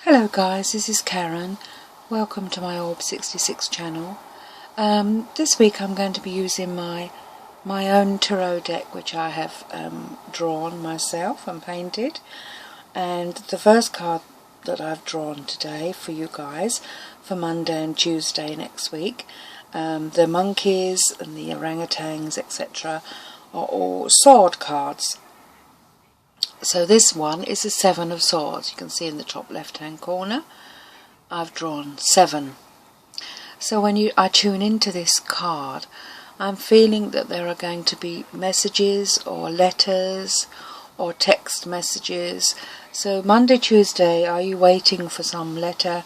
Hello guys, this is Karen. Welcome to my Orb 66 channel. This week I'm going to be using my own tarot deck, which I have drawn myself and painted. And the first card that I've drawn today for you guys for Monday and Tuesday next week, the monkeys and the orangutans, etc., are all sword cards. So this one is the Seven of Swords. You can see in the top left hand corner I've drawn 7. So when I tune into this card, I'm feeling that there are going to be messages or letters or text messages. So Monday, Tuesday, are you waiting for some letter,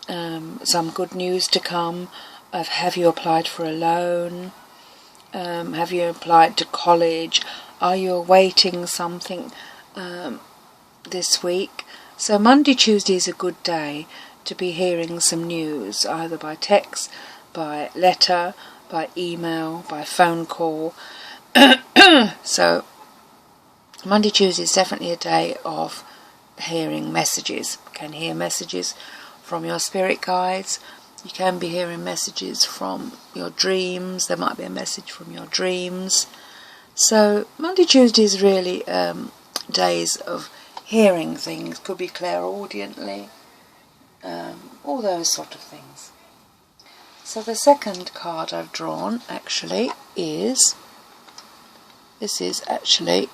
some good news to come? Have you applied for a loan? Have you applied to college? Are you awaiting something this week? So Monday, Tuesday is a good day to be hearing some news, either by text, by letter, by email, by phone call. So Monday, Tuesday is definitely a day of hearing messages. You can hear messages from your spirit guides. You can be hearing messages from your dreams. There might be a message from your dreams. So Monday, Tuesday is really days of hearing things. Could be clairaudiently, all those sort of things. So the second card I've drawn actually is this is the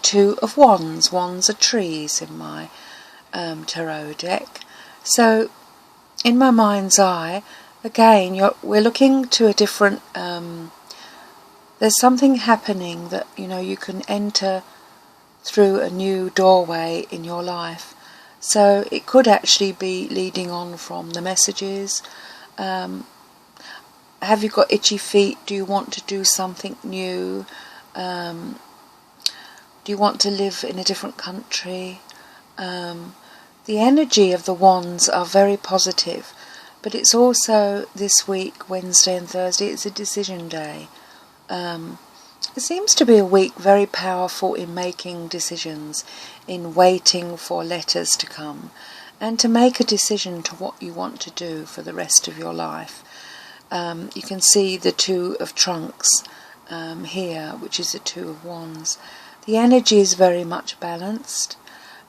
Two of Wands. Wands are trees in my tarot deck. So in my mind's eye, again, we're looking to a different. There's something happening that you can enter through a new doorway in your life. So it could actually be leading on from the messages. Have you got itchy feet? Do you want to do something new? Do you want to live in a different country? The energy of the wands are very positive, but it's also this week, Wednesday and Thursday, it's a decision day. It seems to be a week very powerful in making decisions, in waiting for letters to come, and to make a decision to what you want to do for the rest of your life. You can see the Two of Trunks here, which is the Two of Wands. The energy is very much balanced.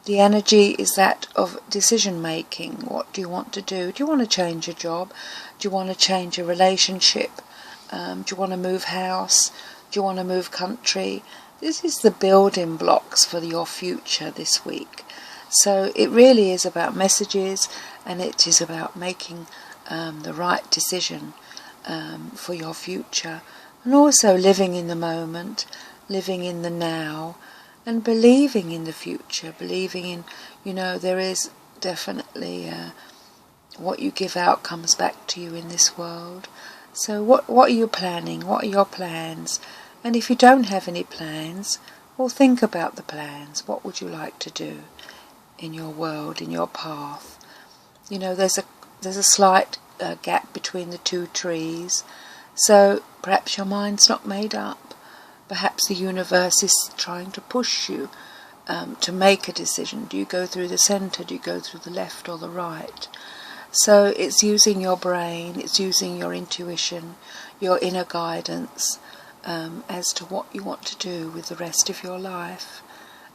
The energy is that of decision making. What do you want to do? Do you want to change a job? Do you want to change a relationship? Do you want to move house? Do you want to move country? This is the building blocks for your future this week. So it really is about messages, and it is about making the right decision for your future, and also living in the moment, living in the now, and believing in the future, believing in, there is definitely what you give out comes back to you in this world. So what are you planning? What are your plans? And if you don't have any plans, well, think about the plans. What would you like to do in your world, in your path? There's a slight gap between the two trees. So perhaps your mind's not made up. Perhaps the universe is trying to push you to make a decision. Do you go through the centre? Do you go through the left or the right? So it's using your brain, it's using your intuition, your inner guidance as to what you want to do with the rest of your life.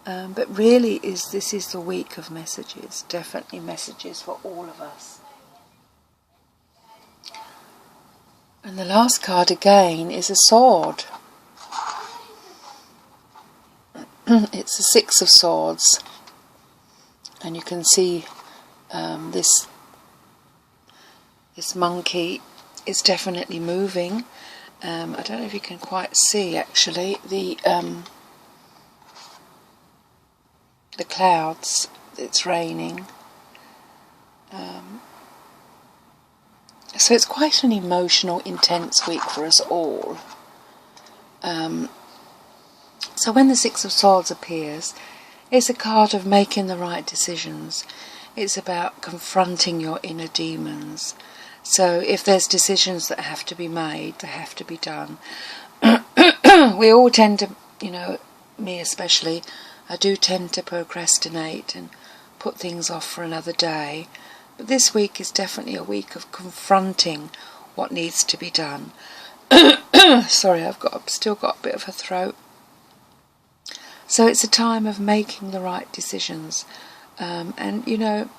But really, this is the week of messages, definitely messages for all of us. And the last card again is a sword. It's the Six of Swords. And you can see this monkey is definitely moving. I don't know if you can quite see actually the clouds. It's raining. So it's quite an emotional, intense week for us all. So when the Six of Swords appears, it's a card of making the right decisions. It's about confronting your inner demons. So if there's decisions that have to be made, they have to be done. We all tend to, me especially, I do tend to procrastinate and put things off for another day. But this week is definitely a week of confronting what needs to be done. Sorry, I've still got a bit of a throat. So it's a time of making the right decisions. And, you know,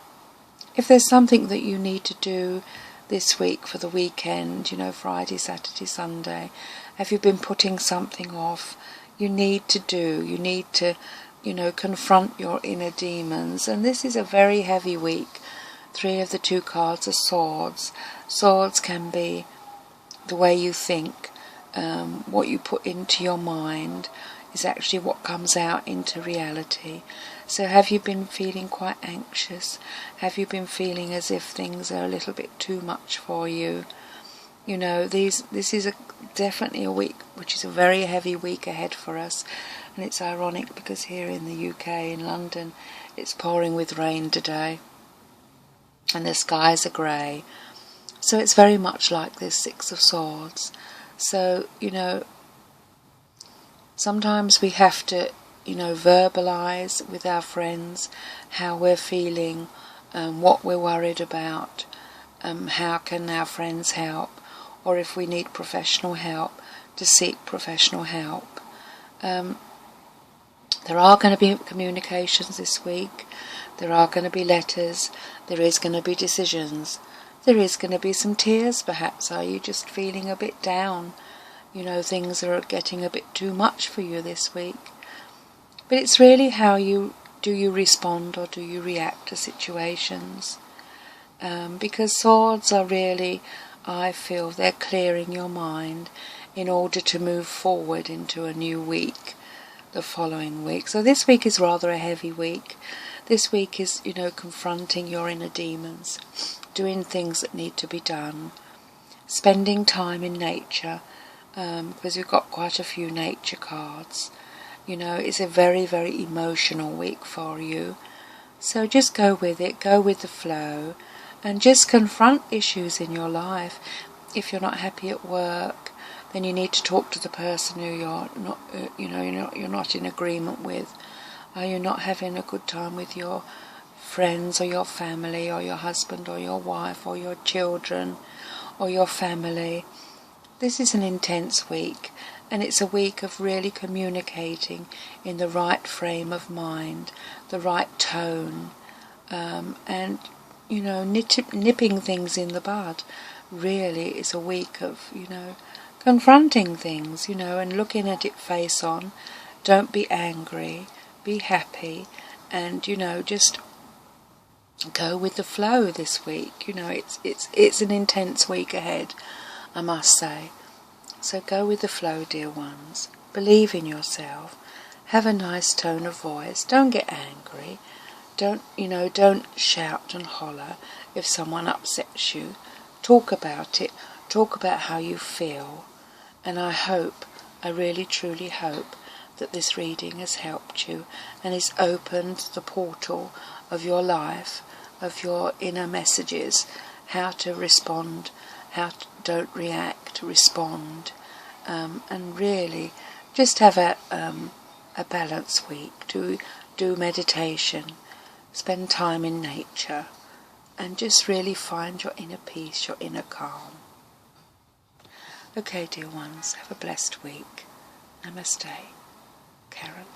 if there's something that you need to do this week for the weekend, you know, Friday, Saturday, Sunday, have you been putting something off? You need to, you know, confront your inner demons. And this is a very heavy week. 3 of the 2 cards are swords. Swords can be the way you think, what you put into your mind is actually what comes out into reality. So have you been feeling quite anxious? Have you been feeling as if things are a little bit too much for you? You know, this is definitely a week which is a very heavy week ahead for us. And it's ironic because here in the UK, in London, it's pouring with rain today. And the skies are grey. So it's very much like this 6 of Swords. So, you know, sometimes we have to, you know, verbalise with our friends how we're feeling, what we're worried about, how can our friends help, or if we need professional help, to seek professional help. There are going to be communications this week, there are going to be letters, there is going to be decisions, there is going to be some tears perhaps. Are you just feeling a bit down? You know, things are getting a bit too much for you this week. But it's really how you respond or do you react to situations. Because swords are really, I feel, they're clearing your mind in order to move forward into a new week, the following week. So this week is rather a heavy week. This week is, you know, confronting your inner demons, doing things that need to be done, spending time in nature, because we've got quite a few nature cards. You know, it's a very, very emotional week for you. So just go with it, go with the flow, and just confront issues in your life. If you're not happy at work, then you need to talk to the person who you're not in agreement with. Are you not having a good time with your friends or your family or your husband or your wife or your children or your family? This is an intense week, and it's a week of really communicating in the right frame of mind, the right tone, and, you know, nipping things in the bud. Really is a week of, you know, confronting things, you know, and looking at it face on. Don't be angry, be happy, and, you know, just go with the flow this week. You know, it's an intense week ahead, I must say. So go with the flow, dear ones. Believe in yourself. Have a nice tone of voice. Don't get angry. Don't shout and holler if someone upsets you. Talk about it. Talk about how you feel. And I really truly hope that this reading has helped you and has opened the portal of your life, of your inner messages, how to respond, don't react, respond, and really just have a balanced week. Do meditation, spend time in nature, and just really find your inner peace, your inner calm. Okay, dear ones, have a blessed week. Namaste. Karen.